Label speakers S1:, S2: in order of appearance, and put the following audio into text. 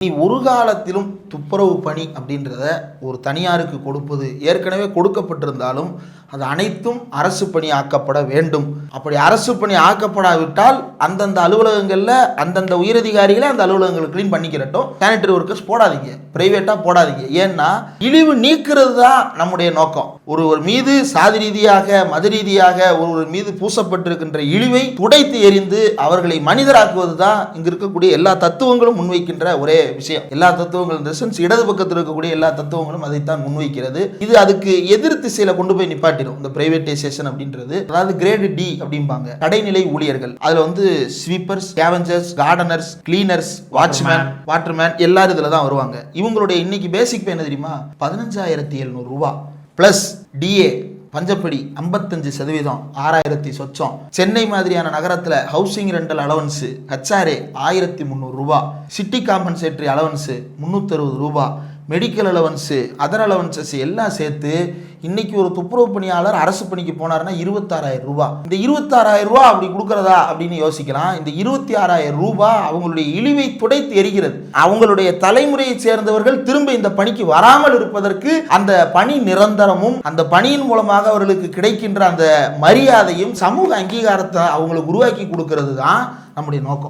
S1: நீ ஒரு காலத்திலும் துப்புரவு பணி அப்படின்றத ஒரு தனியாருக்கு கொடுப்பது ஏற்கனவே கொடுக்கப்பட்டிருந்தாலும் அது அனைத்தும் அரசு பணி ஆக்கப்பட வேண்டும். அப்படி அரசு பணி ஆக்கப்படாவிட்டால் அந்தந்த அலுவலகங்களில் அந்தந்த உயரதிகாரிகளை அந்த அலுவலகங்களை கிளீன் பண்ணிக்கிறட்டும். சானிட்டரி ஒர்க்கர்ஸ் போடாதீங்க, பிரைவேட்டா போடாதீங்க. ஏன்னா இழிவு நீக்கிறது தான் நம்முடைய நோக்கம். ஒருவர் மீது சாதி ரீதியாக மத ரீதியாக ஒருவர் மீது பூசப்பட்டிருக்கின்ற இழிவை துடைத்து எறிந்து அவர்களை மனிதராக்குவது தான் இங்க இருக்கக்கூடிய எல்லா தத்துவங்களும் முன்வைக்கின்ற ஒரே விஷயம். எல்லா தத்துவங்களும் இடது பக்கத்தில் இருக்கக்கூடிய எல்லா தத்துவங்களும் அதைத்தான் முன்வைக்கிறது. இது அதுக்கு எதிர் திசையில கொண்டு போய் நிப்பாட்டிடும் இந்த பிரைவேடைசேஷன் அப்படின்றது. அதாவது கிரேட் டி அப்படிம்பாங்க, கடைநிலை ஊழியர்கள். அதுல sweepers, scavengers, gardeners, cleaners, watchman, waterman எல்லாரும் இதுல தான் வருவாங்க. இவங்களுடைய இன்னைக்கு பேசிக் பே என்ன தெரியுமா? 15,700 ரூபாய் பிளஸ் டிஏ பஞ்சப்படி 55%, 6,000 சொச்சம். சென்னை மாதிரியான நகரத்தில் ஹவுசிங் ரெண்டல் அலவன்ஸு HRA 1,300 ரூபாய், சிட்டி காம்பன்சேட்டரி அலவன்ஸு 360 ரூபாய், மெடிக்கல் அலவன்ஸு, அதர் அலவன்சஸ் எல்லாம் சேர்த்து இன்னைக்கு ஒரு துப்புரவு பணியாளர் அரசு பணிக்கு போனார்னா 26,000 ரூபாய். இந்த 26,000 ரூபாய் அப்படி கொடுக்கறதா அப்படின்னு யோசிக்கலாம். இந்த 26,000 ரூபாய் அவங்களுடைய இழிவை துடைத்து எரிகிறது. அவங்களுடைய தலைமுறையை சேர்ந்தவர்கள் திரும்ப இந்த பணிக்கு வராமல் இருப்பதற்கு அந்த பணி நிரந்தரமும் அந்த பணியின் மூலமாக அவர்களுக்கு கிடைக்கின்ற அந்த மரியாதையும் சமூக அங்கீகாரத்தை அவங்களுக்கு உருவாக்கி கொடுக்கிறது தான் நம்முடைய நோக்கம்.